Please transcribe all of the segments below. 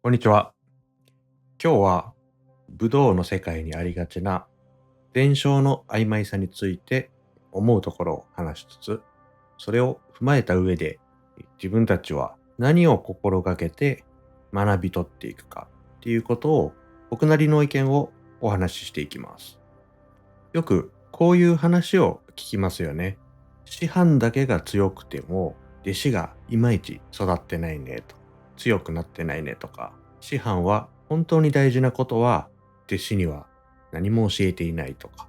こんにちは。今日は武道の世界にありがちな伝承の曖昧さについて思うところを話しつつ、それを踏まえた上で自分たちは何を心がけて学び取っていくかっていうことを僕なりの意見をお話ししていきます。よくこういう話を聞きますよね。師範だけが強くても弟子がいまいち育ってないねと、強くなってないねとか、師範は本当に大事なことは弟子には何も教えていないとか、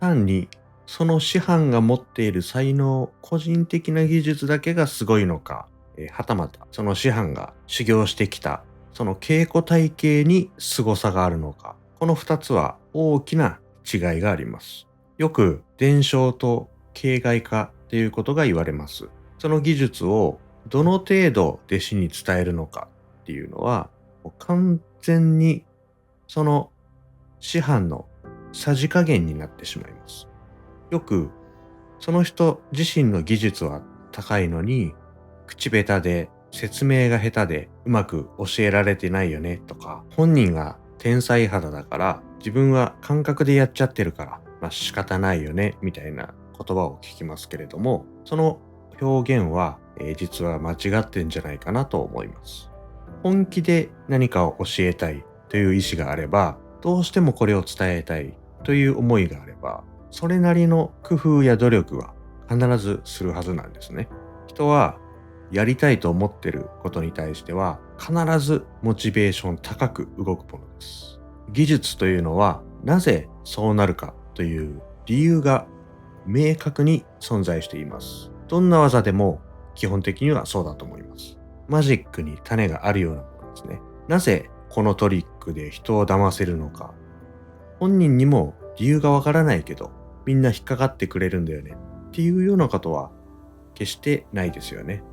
単にその師範が持っている才能、個人的な技術だけがすごいのか、はたまたその師範が修行してきたその稽古体系に凄さがあるのか、この二つは大きな違いがあります。よく伝承と形骸化っていうことが言われます。その技術をどの程度弟子に伝えるのかっていうのは、もう完全にその師範のさじ加減になってしまいます。よくその人自身の技術は高いのに、口下手で説明が下手でうまく教えられてないよねとか、本人が天才肌だから自分は感覚でやっちゃってるから、仕方ないよねみたいな言葉を聞きますけれども、その表現は、実は間違ってんじゃないかなと思います。本気で何かを教えたいという意思があれば、どうしてもこれを伝えたいという思いがあれば、それなりの工夫や努力は必ずするはずなんですね。人はやりたいと思ってることに対しては必ずモチベーション高く動くものです。技術というのはなぜそうなるかという理由が明確に存在しています。どんな技でも基本的にはそうだと思います。マジックに種があるようなものですね。なぜこのトリックで人を騙せるのか。本人にも理由がわからないけど、みんな引っかかってくれるんだよねっていうようなことは決してないですよね。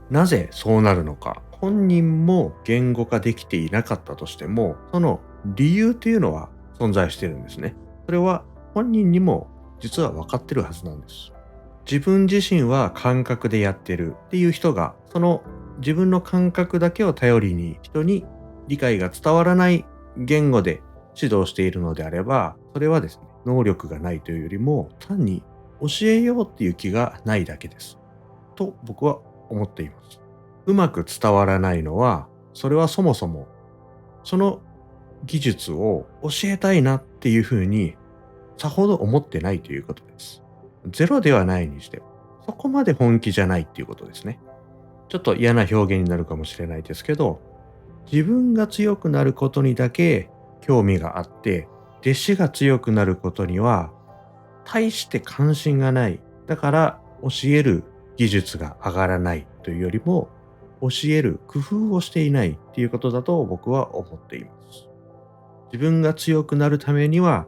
なぜそうなるのか、本人も言語化できていなかったとしても、その理由というのは存在しているんですね。それは本人にも実は分かってるはずなんです。自分自身は感覚でやってるっていう人が、その自分の感覚だけを頼りに人に理解が伝わらない言語で指導しているのであれば、それはですね、能力がないというよりも単に教えようっていう気がないだけです。と僕は思っています。うまく伝わらないのは、それはそもそもその技術を教えたいなっていうふうにさほど思ってないということです。ゼロではないにしても、そこまで本気じゃないっていうことですね。ちょっと嫌な表現になるかもしれないですけど、自分が強くなることにだけ興味があって、弟子が強くなることには大して関心がない。だから教える技術が上がらないというよりも、教える工夫をしていないっていうことだと僕は思っています。自分が強くなるためには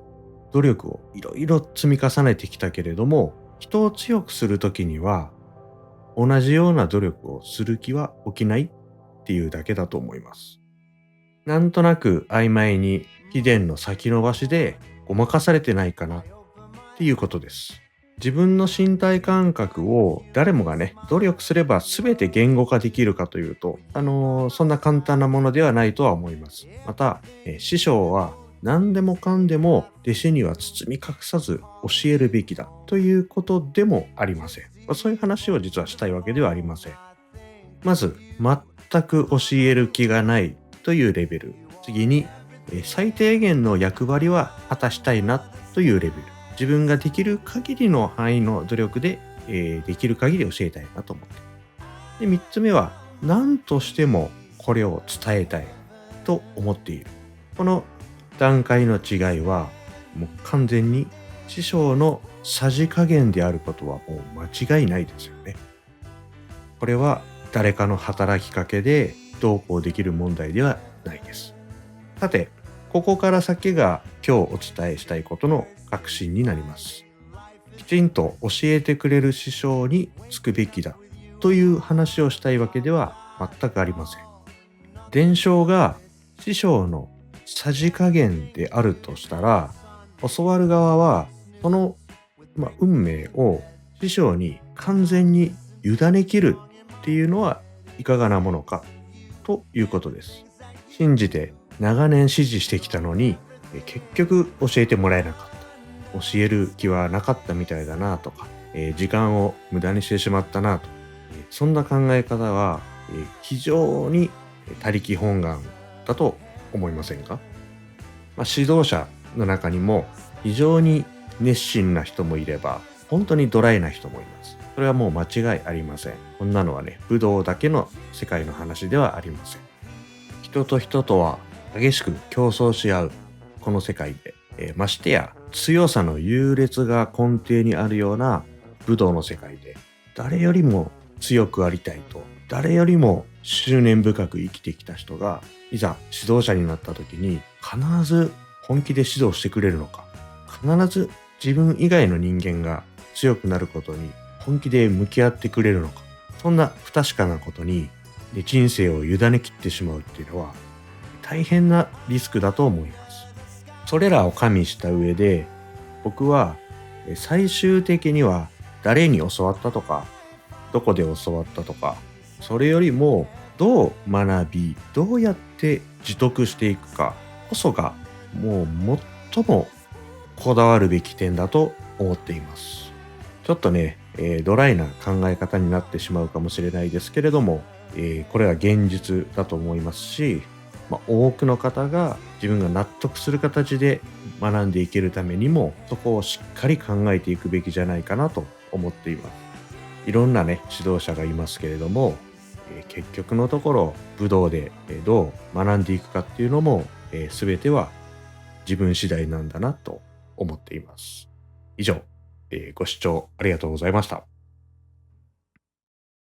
努力をいろいろ積み重ねてきたけれども、人を強くするときには同じような努力をする気は起きないっていうだけだと思います。なんとなく曖昧に秘伝の先延ばしでごまかされてないかなっていうことです。自分の身体感覚を誰もがね、努力すれば全て言語化できるかというと、そんな簡単なものではないとは思います。また、師匠は何でもかんでも弟子には包み隠さず教えるべきだということでもありません。そういう話を実はしたいわけではありません。まず、全く教える気がないというレベル。次に、最低限の役割は果たしたいなというレベル。自分ができる限りの範囲の努力で、できる限り教えたいなと思って。で、3つ目は、何としてもこれを伝えたいと思っている。この段階の違いは、もう完全に師匠のさじ加減であることはもう間違いないですよね。これは誰かの働きかけでどうこうできる問題ではないです。さて、ここから先が今日お伝えしたいことの核心になります。きちんと教えてくれる師匠につくべきだという話をしたいわけでは全くありません。伝承が師匠のさじ加減であるとしたら、教わる側はその、運命を師匠に完全に委ねきるっていうのはいかがなものかということです。信じて長年支持してきたのに、結局教えてもらえなかった。教える気はなかったみたいだなとか、時間を無駄にしてしまったなと。そんな考え方は、非常に他力本願だと思いませんか？指導者の中にも非常に熱心な人もいれば、本当にドライな人もいます。それはもう間違いありません。こんなのはね、武道だけの世界の話ではありません。人と人とは激しく競争し合うこの世界で、ましてや強さの優劣が根底にあるような武道の世界で、誰よりも強くありたいと、誰よりも執念深く生きてきた人がいざ指導者になった時に、必ず本気で指導してくれるのか、必ず自分以外の人間が強くなることに本気で向き合ってくれるのか、そんな不確かなことに人生を委ねきってしまうっていうのは大変なリスクだと思います。それらを加味した上で、僕は最終的には誰に教わったとか、どこで教わったとか、それよりもどう学び、どうやって持続していくかこそが、もう最もこだわるべき点だと思っています。ちょっとね、ドライな考え方になってしまうかもしれないですけれども、これは現実だと思いますし、多くの方が自分が納得する形で学んでいけるためにも、そこをしっかり考えていくべきじゃないかなと思っています。いろんなね、指導者がいますけれども、結局のところ、武道でどう学んでいくかっていうのも、全ては自分次第なんだなと思っています。以上、ご視聴ありがとうございました。